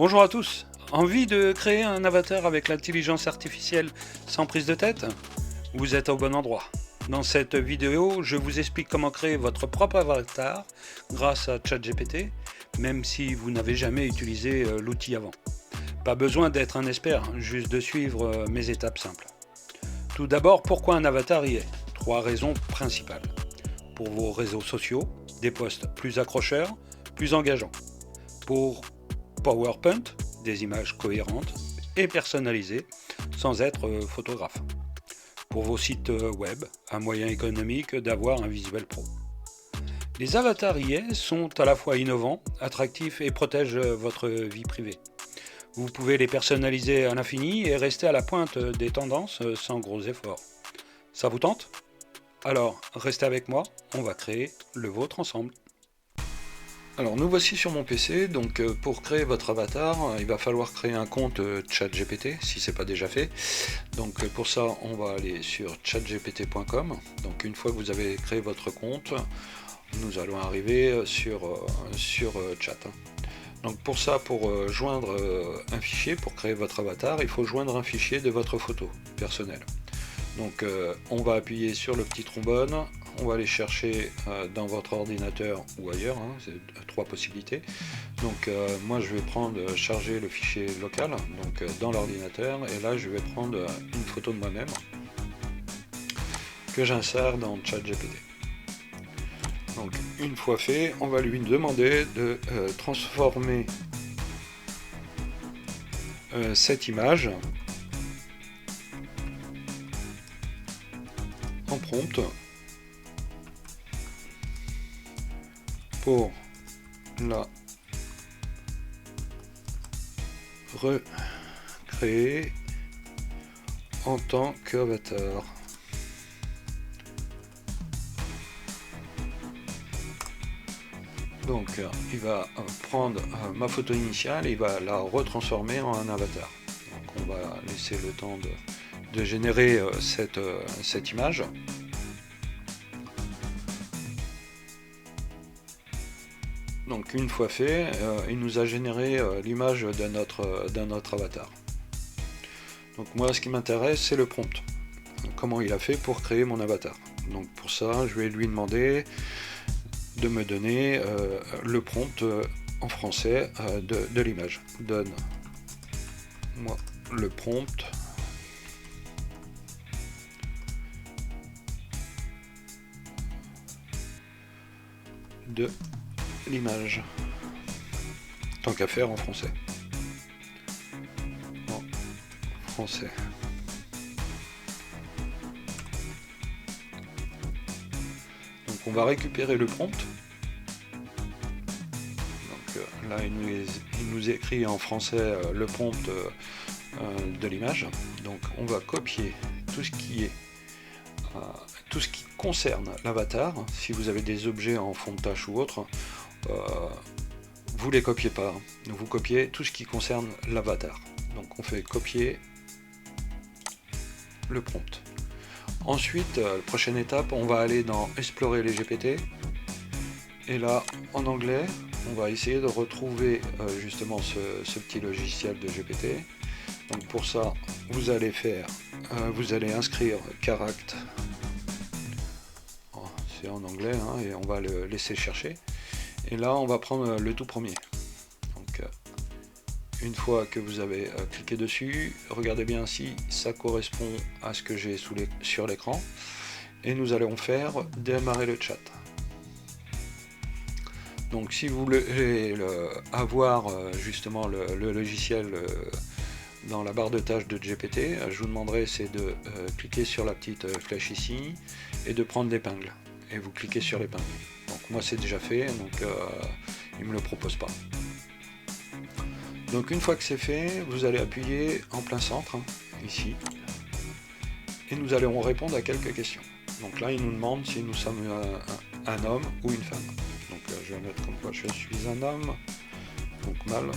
Bonjour à tous. Envie de créer un avatar avec l'intelligence artificielle sans prise de tête? Vous êtes au bon endroit. Dans cette vidéo, je vous explique comment créer votre propre avatar grâce à ChatGPT, même si vous n'avez jamais utilisé l'outil avant. Pas besoin d'être un expert, juste de suivre mes étapes simples. Tout d'abord, pourquoi un avatar y est? 3 raisons principales. Pour vos réseaux sociaux, des posts plus accrocheurs, plus engageants. Pour PowerPoint, des images cohérentes et personnalisées sans être photographe. Pour vos sites web, un moyen économique d'avoir un visuel pro. Les avatars IA sont à la fois innovants, attractifs et protègent votre vie privée. Vous pouvez les personnaliser à l'infini et rester à la pointe des tendances sans gros efforts. Ça vous tente? Alors, restez avec moi, on va créer le vôtre ensemble. Alors nous voici sur mon PC, donc pour créer votre avatar, il va falloir créer un compte ChatGPT si ce n'est pas déjà fait. Donc pour ça, on va aller sur chatgpt.com. Donc une fois que vous avez créé votre compte, nous allons arriver sur Chat. Donc pour ça, pour joindre un fichier, pour créer votre avatar, il faut joindre un fichier de votre photo personnelle. Donc on va appuyer sur le petit trombone, on va aller chercher dans votre ordinateur ou ailleurs, c'est 3 possibilités. Donc moi je vais charger le fichier local, donc dans l'ordinateur, et là je vais prendre une photo de moi-même que j'insère dans ChatGPT. Donc une fois fait, on va lui demander de transformer cette image en prompt pour la recréer en tant qu'avatar. Donc il va prendre ma photo initiale et il va la retransformer en un avatar. Donc on va laisser le temps de générer cette image. Donc une fois fait, il nous a généré l'image de notre avatar. Donc moi ce qui m'intéresse c'est le prompt. Comment il a fait pour créer mon avatar. Donc pour ça je vais lui demander de me donner le prompt en français de l'image. Donne-moi le prompt de l'image. Tant qu'à faire en français. En français. Donc on va récupérer le prompt. Donc là il nous écrit en français le prompt de l'image. Donc on va copier tout ce qui concerne l'avatar. Si vous avez des objets en fond de tâche ou autre, vous les copiez pas. Vous copiez tout ce qui concerne l'avatar. Donc on fait copier le prompt. Ensuite, prochaine étape, on va aller dans explorer les GPT. Et là, en anglais, on va essayer de retrouver justement ce petit logiciel de GPT. Donc pour ça, vous allez inscrire character. C'est en anglais, et on va le laisser chercher. Et là, on va prendre le tout premier. Donc, une fois que vous avez cliqué dessus, regardez bien si ça correspond à ce que j'ai sur l'écran. Et nous allons faire démarrer le chat. Donc si vous voulez avoir justement le logiciel dans la barre de tâches de GPT, je vous demanderai c'est de cliquer sur la petite flèche ici et de prendre l'épingle. Et vous cliquez sur l'épingle. Donc moi c'est déjà fait, donc il ne me le propose pas. Donc une fois que c'est fait, vous allez appuyer en plein centre, ici, et nous allons répondre à quelques questions. Donc là il nous demande si nous sommes un homme ou une femme. Donc je vais mettre comme quoi je suis un homme, donc mâle.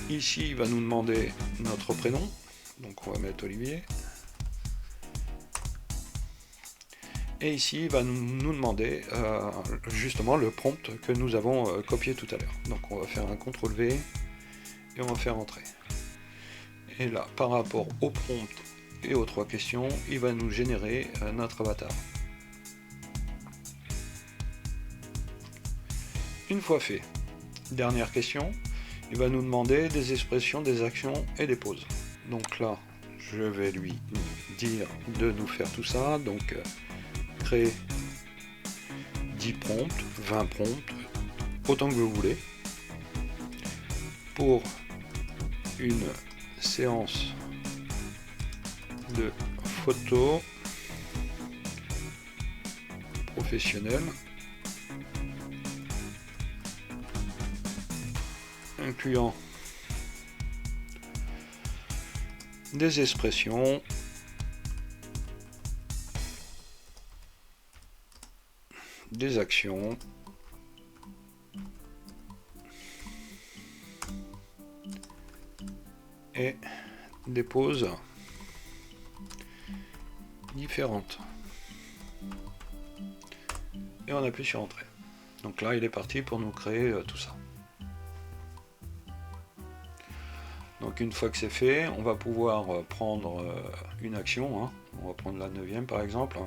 Ici il va nous demander notre prénom, donc on va mettre Olivier. Et ici, il va nous demander justement le prompt que nous avons copié tout à l'heure. Donc on va faire un CTRL-V et on va faire entrer. Et là, par rapport au prompt et aux 3 questions, il va nous générer notre avatar. Une fois fait, dernière question, il va nous demander des expressions, des actions et des pauses. Donc là, je vais lui dire de nous faire tout ça. Donc créer 10 prompts, 20 prompts, autant que vous voulez, pour une séance de photos professionnelles incluant des expressions, des actions, et des pauses différentes. Et on appuie sur Entrée. Donc là, il est parti pour nous créer tout ça. Donc une fois que c'est fait, on va pouvoir prendre une action. Hein. On va prendre la 9e par exemple.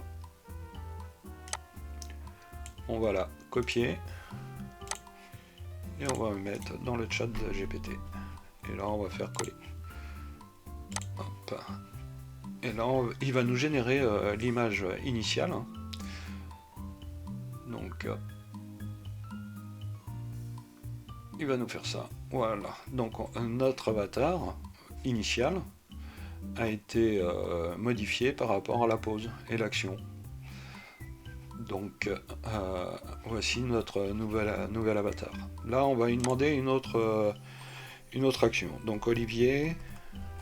On va la copier. Et on va le mettre dans le chat de GPT. Et là, on va faire coller. Hop. Et là, il va nous générer l'image initiale. Hein. Donc, il va nous faire ça. Voilà. Donc, notre avatar initial a été modifié par rapport à la pause et l'action. Donc, voici notre nouvel avatar. Là, on va lui demander une autre action. Donc, Olivier,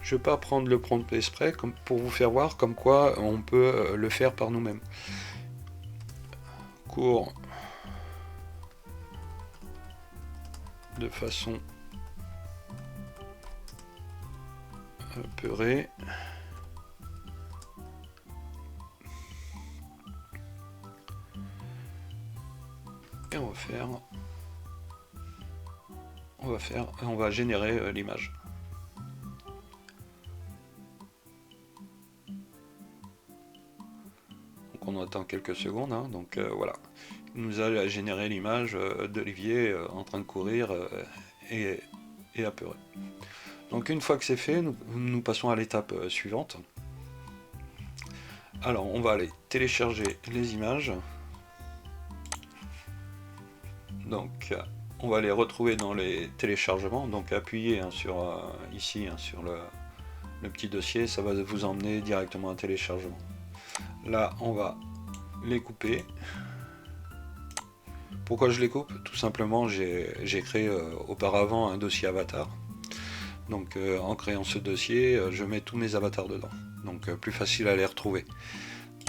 je ne vais pas prendre le prompt exprès pour vous faire voir comme quoi on peut le faire par nous-mêmes. Cours de façon apeurée. Et on va générer l'image. Donc on attend quelques secondes, hein, donc voilà. Il nous a généré l'image d'Olivier en train de courir et apeuré. Donc une fois que c'est fait, nous passons à l'étape suivante. Alors on va aller télécharger les images. Donc on va les retrouver dans les téléchargements, donc appuyez sur ici sur le petit dossier, ça va vous emmener directement à téléchargement. Là on va les couper. Pourquoi je les coupe? Tout simplement j'ai créé auparavant un dossier avatar. Donc en créant ce dossier, je mets tous mes avatars dedans. Donc plus facile à les retrouver.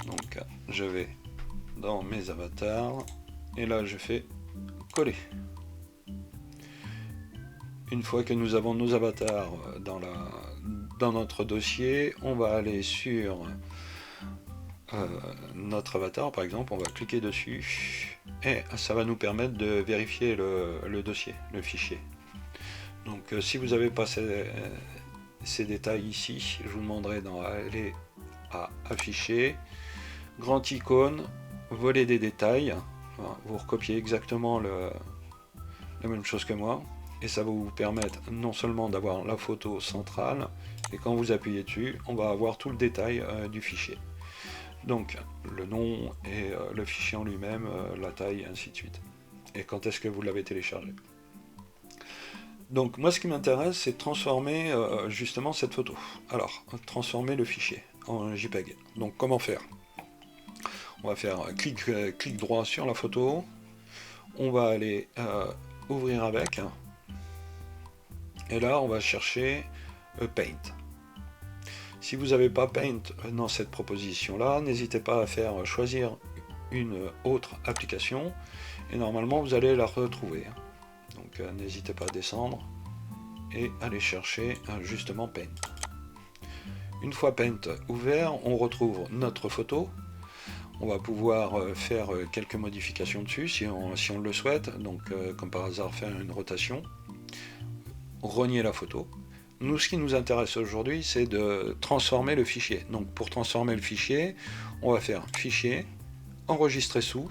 Donc je vais dans mes avatars et là je fais coller. Une fois que nous avons nos avatars dans notre dossier, on va aller sur notre avatar par exemple, on va cliquer dessus et ça va nous permettre de vérifier le dossier, le fichier. Donc si vous n'avez pas ces détails ici, je vous demanderai d'aller à afficher, grand icône, volet des détails, vous recopiez exactement la même chose que moi et ça va vous permettre non seulement d'avoir la photo centrale, et quand vous appuyez dessus, on va avoir tout le détail du fichier. Donc le nom et le fichier en lui-même, la taille, et ainsi de suite. Et quand est-ce que vous l'avez téléchargé. Donc moi ce qui m'intéresse, c'est de transformer justement cette photo. Alors, transformer le fichier en JPEG. Donc comment faire? On va faire clic droit sur la photo. On va aller ouvrir avec. Et là, on va chercher Paint. Si vous n'avez pas Paint dans cette proposition-là, n'hésitez pas à faire choisir une autre application. Et normalement, vous allez la retrouver. Donc n'hésitez pas à descendre et aller chercher justement Paint. Une fois Paint ouvert, on retrouve notre photo. On va pouvoir faire quelques modifications dessus si on le souhaite, donc comme par hasard faire une rotation, rogner la photo. Nous, ce qui nous intéresse aujourd'hui, c'est de transformer le fichier. Donc pour transformer le fichier, on va faire fichier, enregistrer sous,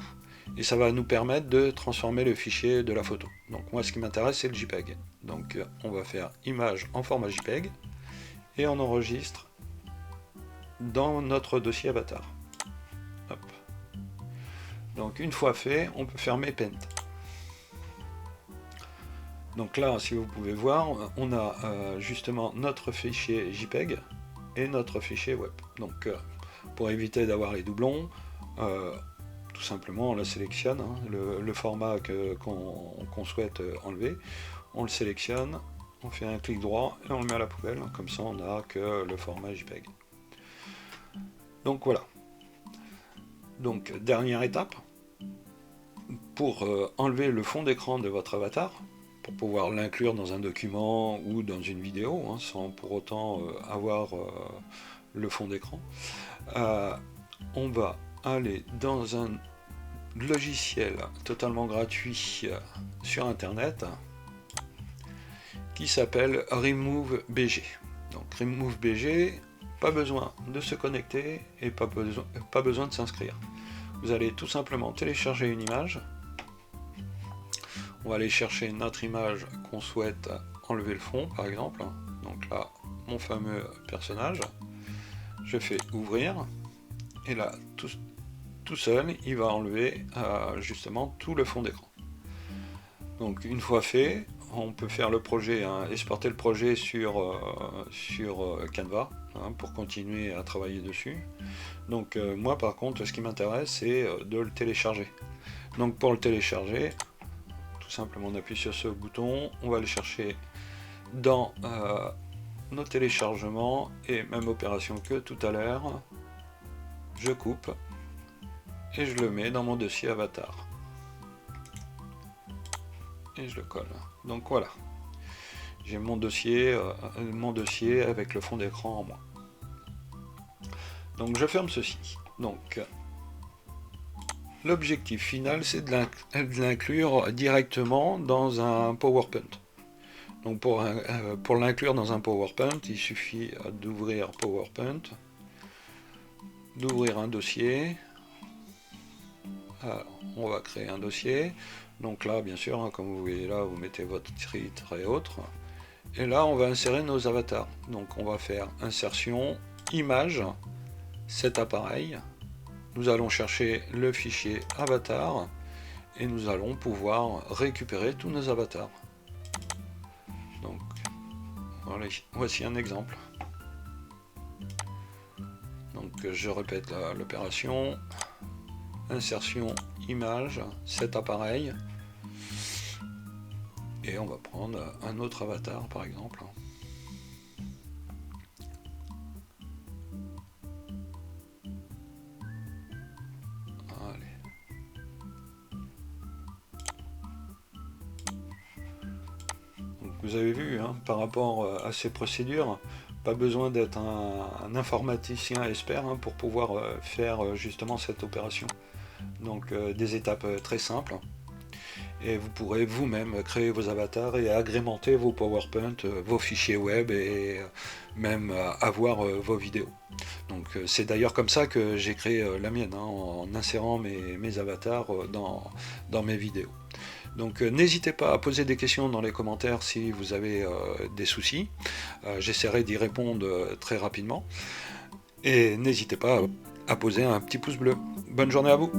et ça va nous permettre de transformer le fichier de la photo. Donc moi, ce qui m'intéresse, c'est le JPEG. Donc on va faire image en format JPEG, et on enregistre dans notre dossier avatar. Hop. Donc une fois fait, on peut fermer Paint. Donc là, si vous pouvez voir, on a justement notre fichier JPEG et notre fichier web. Donc pour éviter d'avoir les doublons, tout simplement on la sélectionne, hein, le format qu'on souhaite enlever, on le sélectionne, on fait un clic droit et on le met à la poubelle, comme ça on n'a que le format JPEG. Donc voilà. Donc dernière étape, pour enlever le fond d'écran de votre avatar, pour pouvoir l'inclure dans un document ou dans une vidéo, hein, sans pour autant avoir le fond d'écran, on va aller dans un logiciel totalement gratuit sur internet qui s'appelle RemoveBG. Donc RemoveBG, pas besoin de se connecter et pas besoin de s'inscrire. Vous allez tout simplement télécharger une image. On va aller chercher notre image qu'on souhaite enlever le fond, par exemple. Donc là, mon fameux personnage. Je fais ouvrir. Et là, tout seul, il va enlever justement tout le fond d'écran. Donc une fois fait, on peut faire le projet, hein, exporter le projet sur Canva, hein, pour continuer à travailler dessus. Donc moi par contre, ce qui m'intéresse, c'est de le télécharger. Donc pour le télécharger, tout simplement on appuie sur ce bouton, on va le chercher dans nos téléchargements, et même opération que tout à l'heure, je coupe et je le mets dans mon dossier avatar. Et je le colle. Donc voilà, j'ai mon dossier avec le fond d'écran en moins. Donc je ferme ceci. Donc l'objectif final, c'est de l'inclure directement dans un PowerPoint. Donc pour l'inclure dans un PowerPoint, il suffit d'ouvrir PowerPoint, d'ouvrir un dossier. Alors, on va créer un dossier. Donc là, bien sûr, hein, comme vous voyez là, vous mettez votre titre et autres. Et là, on va insérer nos avatars. Donc on va faire insertion, image, cet appareil. Nous allons chercher le fichier avatar et nous allons pouvoir récupérer tous nos avatars. Donc voilà, voici un exemple. Donc je répète l'opération. Insertion, image, cet appareil, et on va prendre un autre avatar par exemple. Allez. Donc vous avez vu, hein, par rapport à ces procédures, pas besoin d'être un informaticien expert, hein, pour pouvoir faire justement cette opération. Donc des étapes très simples, et vous pourrez vous-même créer vos avatars et agrémenter vos PowerPoint, vos fichiers web, et même avoir vos vidéos. Donc c'est d'ailleurs comme ça que j'ai créé la mienne, hein, en insérant mes avatars dans mes vidéos. Donc n'hésitez pas à poser des questions dans les commentaires si vous avez des soucis. J'essaierai d'y répondre très rapidement. Et n'hésitez pas à poser un petit pouce bleu. Bonne journée à vous!